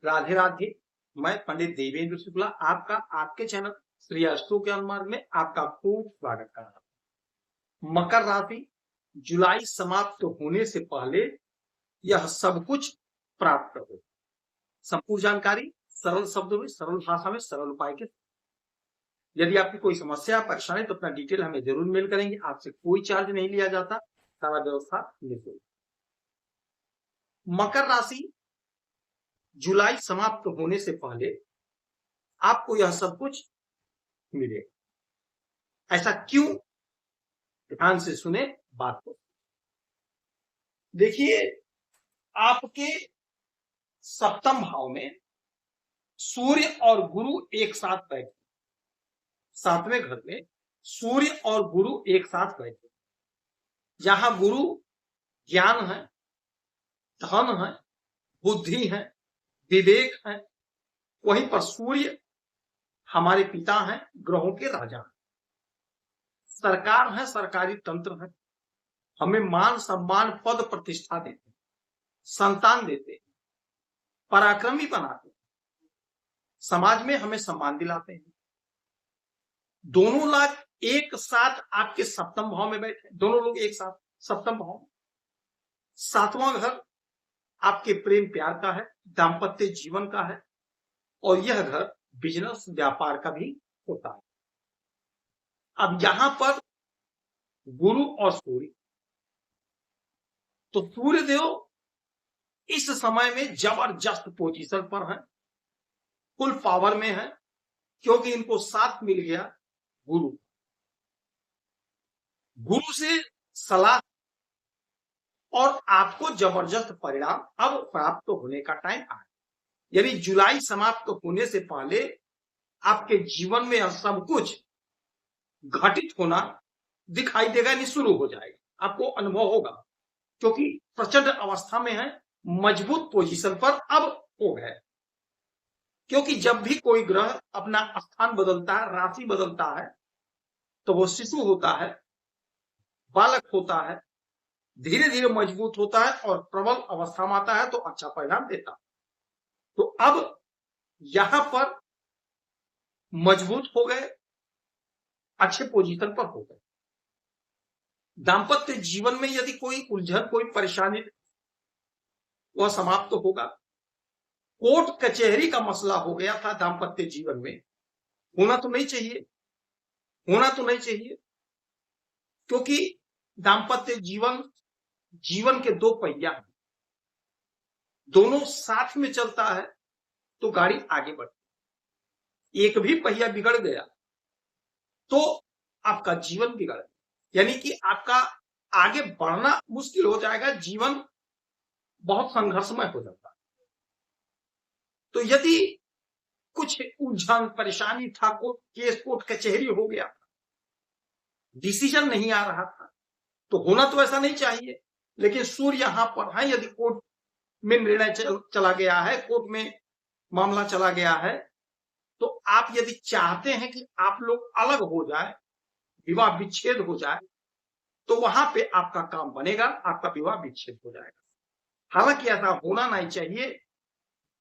राधे राधे। मैं पंडित देवेंद्र शुक्ला आपका आपके चैनल श्री अस्तु ज्ञान मार्ग में आपका खूब स्वागत कर रहा हूं। मकर राशि, जुलाई समाप्त होने से पहले यह सब कुछ प्राप्त हो। संपूर्ण जानकारी सरल शब्दों में, सरल भाषा में, सरल उपाय के। यदि आपकी कोई समस्या परेशानी तो अपना डिटेल हमें जरूर मेल करेंगे। आपसे कोई चार्ज नहीं लिया जाता, सारा व्यवस्था निःशुल्क। मकर राशि, जुलाई समाप्त होने से पहले आपको यह सब कुछ मिलेगा। ऐसा क्यों? ध्यान से सुने बात को। देखिए, आपके सप्तम भाव में सूर्य और गुरु एक साथ बैठे, सातवें घर में सूर्य और गुरु एक साथ बैठे। जहां गुरु ज्ञान है, धन है, बुद्धि है, विवेक है, वहीं पर सूर्य हमारे पिता हैं, ग्रहों के राजा हैं। सरकार है, सरकारी तंत्र है, हमें मान सम्मान पद प्रतिष्ठा देते हैं, संतान देते हैं, पराक्रमी बनाते हैं, समाज में हमें सम्मान दिलाते हैं। दोनों लोग एक साथ आपके सप्तम भाव में बैठे, दोनों लोग एक साथ सप्तम भाव में। सातवां घर आपके प्रेम प्यार का है, दाम्पत्य जीवन का है, और यह घर बिजनेस व्यापार का भी होता है। अब यहां पर गुरु और सूर्य, तो सूर्य देव इस समय में जबरदस्त पोजीशन पर है, फुल पावर में है, क्योंकि इनको साथ मिल गया गुरु। गुरु से सलाह और आपको जबरदस्त परिणाम अब प्राप्त होने का टाइम आया। यानी जुलाई समाप्त होने से पहले आपके जीवन में सब कुछ घटित होना दिखाई देगा, नहीं शुरू हो जाएगा, आपको अनुभव होगा, क्योंकि प्रचंड अवस्था में है, मजबूत पोजीशन पर अब हो गए। क्योंकि जब भी कोई ग्रह अपना स्थान बदलता है, राशि बदलता है, तो वो शिशु होता है, बालक होता है, धीरे धीरे मजबूत होता है और प्रबल अवस्था में आता है तो अच्छा परिणाम देता है। तो अब यहां पर मजबूत हो गए, अच्छे पोजीशन पर हो गए। दाम्पत्य जीवन में यदि कोई उलझन, कोई परेशानी, वह समाप्त होगा। कोर्ट कचहरी का मसला हो गया था दाम्पत्य जीवन में, होना तो नहीं चाहिए, होना तो नहीं चाहिए, क्योंकि दाम्पत्य जीवन जीवन के दो पहिया हैं, दोनों साथ में चलता है तो गाड़ी आगे बढ़ती। एक भी पहिया बिगड़ गया तो आपका जीवन बिगड़ गया, यानी कि आपका आगे बढ़ना मुश्किल हो जाएगा, जीवन बहुत संघर्षमय हो जाता है। तो यदि कुछ उलझन परेशानी था, केस कोर्ट कचहरी हो गया, डिसीजन नहीं आ रहा था, तो होना तो ऐसा नहीं चाहिए, लेकिन सूर्य यहां पर है। यदि कोर्ट में निर्णय चला गया है, कोर्ट में मामला चला गया है, तो आप यदि चाहते हैं कि आप लोग अलग हो जाए, विवाह विच्छेद हो जाए, तो वहां पे आपका काम बनेगा, आपका विवाह विच्छेद हो जाएगा। हालांकि ऐसा होना नहीं चाहिए,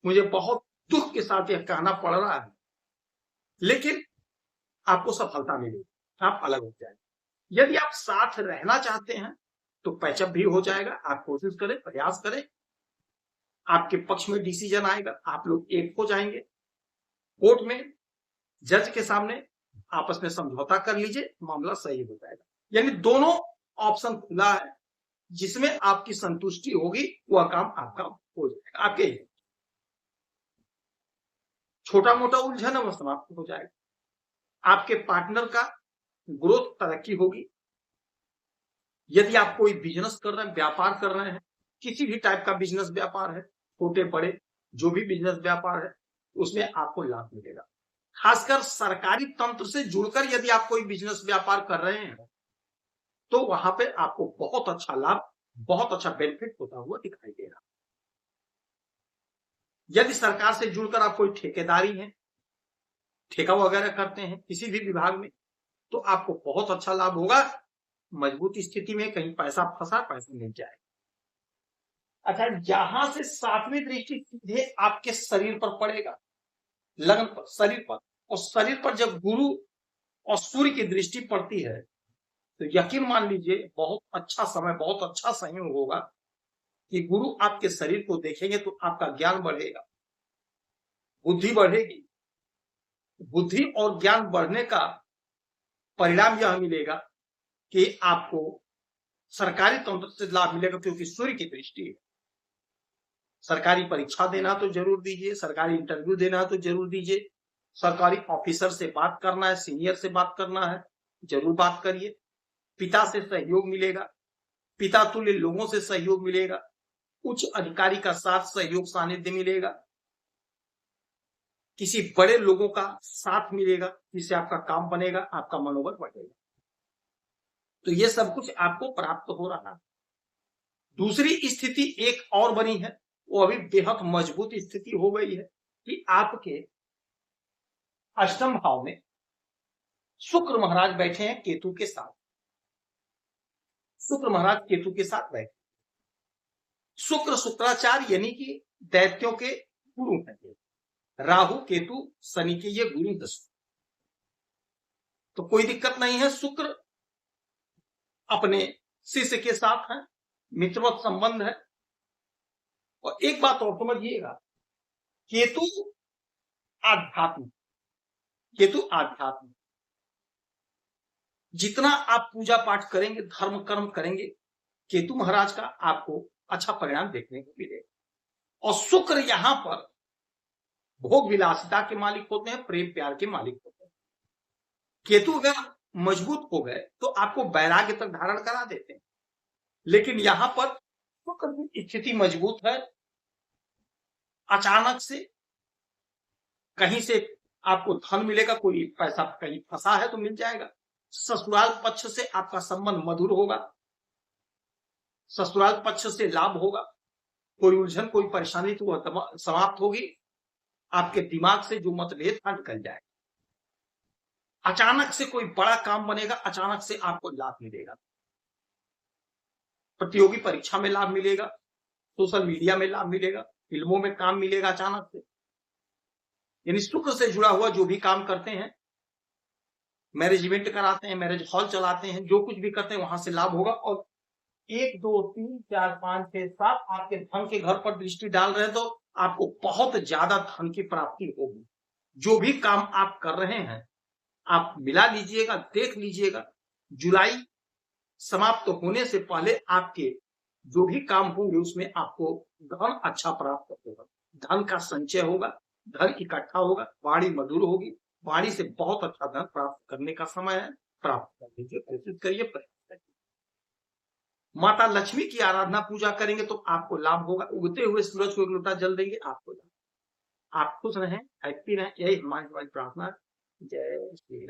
मुझे बहुत दुख के साथ यह कहना पड़ रहा है, लेकिन आपको सफलता मिलेगी, आप अलग हो जाएंगे। यदि आप साथ रहना चाहते हैं तो पैचअप भी हो जाएगा, आप कोशिश करें, प्रयास करें, आपके पक्ष में डिसीजन आएगा, आप लोग एक हो जाएंगे। कोर्ट में जज के सामने आपस में समझौता कर लीजिए, मामला सही हो जाएगा। यानी दोनों ऑप्शन खुला है, जिसमें आपकी संतुष्टि होगी वह काम आपका हो जाएगा। आपके छोटा मोटा उलझन है वह समाप्त हो जाएगा, आपके पार्टनर का ग्रोथ, तरक्की होगी। यदि आप कोई बिजनेस कर रहे हैं, व्यापार कर रहे हैं, किसी भी टाइप का बिजनेस व्यापार है, छोटे बड़े जो भी बिजनेस व्यापार है, उसमें आपको लाभ मिलेगा। खासकर सरकारी तंत्र से जुड़कर यदि आप कोई बिजनेस व्यापार कर रहे हैं तो वहां पे आपको बहुत अच्छा लाभ, बहुत अच्छा बेनिफिट होता हुआ दिखाई दे रहा। यदि सरकार से जुड़कर आप कोई ठेकेदारी है, ठेका वगैरह करते हैं किसी भी विभाग में, तो आपको बहुत अच्छा लाभ होगा। मजबूत स्थिति में कहीं पैसा फंसा, पैसा मिल जाए। अच्छा, यहां से 7वीं दृष्टि सीधे आपके शरीर पर पड़ेगा, लग्न पर, शरीर पर। और शरीर पर जब गुरु और सूर्य की दृष्टि पड़ती है तो यकीन मान लीजिए बहुत अच्छा समय, बहुत अच्छा संयोग होगा कि गुरु आपके शरीर को देखेंगे तो आपका ज्ञान बढ़ेगा, बुद्धि बढ़ेगी। बुद्धि और ज्ञान बढ़ने का परिणाम यह मिलेगा कि आपको सरकारी तंत्र से लाभ मिलेगा, क्योंकि सूर्य की दृष्टि है। सरकारी परीक्षा देना तो जरूर दीजिए, सरकारी इंटरव्यू देना तो जरूर दीजिए, सरकारी ऑफिसर से बात करना है, सीनियर से बात करना है, जरूर बात करिए। पिता से सहयोग मिलेगा, पिता तुल्य लोगों से सहयोग मिलेगा, उच्च अधिकारी का साथ सहयोग सानिध्य मिलेगा, किसी बड़े लोगों का साथ मिलेगा, जिससे आपका काम बनेगा, आपका मनोबल बढ़ेगा। तो ये सब कुछ आपको प्राप्त हो रहा है। दूसरी स्थिति एक और बनी है, वो अभी बेहद मजबूत स्थिति हो गई है कि आपके अष्टम भाव में शुक्र महाराज बैठे हैं केतु के साथ। शुक्र महाराज केतु के साथ बैठे, शुक्र शुक्राचार्य यानी कि दैत्यों के गुरु हैं। राहु केतु शनि के ये गुरु दशा, तो कोई दिक्कत नहीं है। शुक्र अपने शिष्य के साथ है, मित्रवत संबंध है। और एक बात और समझिएगा, केतु आध्यात्म, केतु आध्यात्म, जितना आप पूजा पाठ करेंगे, धर्म कर्म करेंगे, केतु महाराज का आपको अच्छा परिणाम देखने को मिलेगा। और शुक्र यहां पर भोग विलासिता के मालिक होते हैं, प्रेम प्यार के मालिक होते हैं। केतु अगर मजबूत हो गए तो आपको वैराग्य तक धारण करा देते हैं, लेकिन यहां पर शुक्र की स्थिति मजबूत है। अचानक से कहीं से आपको धन मिलेगा, कोई पैसा कहीं फंसा है तो मिल जाएगा। ससुराल पक्ष से आपका संबंध मधुर होगा, ससुराल पक्ष से लाभ होगा। कोई उलझन, कोई परेशानी तो वह समाप्त होगी। आपके दिमाग से जो मतभेद था निकल जाएगा। अचानक से कोई बड़ा काम बनेगा, अचानक से आपको लाभ मिलेगा। प्रतियोगी परीक्षा में लाभ मिलेगा, सोशल मीडिया में लाभ मिलेगा, फिल्मों में काम मिलेगा अचानक से। यानी शुक्र से जुड़ा हुआ जो भी काम करते हैं, मैरिज इवेंट कराते हैं, मैरिज हॉल चलाते हैं, जो कुछ भी करते हैं वहां से लाभ होगा। और 1 2 3 4 5 6 7 आपके धन के घर पर दृष्टि डाल रहे हैं तो आपको बहुत ज्यादा धन की प्राप्ति होगी। जो भी काम आप कर रहे हैं आप मिला लीजिएगा, देख लीजिएगा। जुलाई समाप्त होने से पहले आपके जो भी काम होंगे उसमें आपको धन अच्छा प्राप्त होगा, धन का संचय होगा, धन इकट्ठा होगा, वाणी मधुर होगी। वाणी से बहुत अच्छा धन प्राप्त करने का समय है, प्राप्त कर लीजिए, कोशिश करिए, प्रयास करिए। माता लक्ष्मी की आराधना पूजा करेंगे तो आपको लाभ होगा। उगते हुए सूरज को एक लोटा जल देंगे, आपको लाभ। आप खुश रहें, हैप्पी रहें, यही हमारी प्रार्थना। जय श्री राम।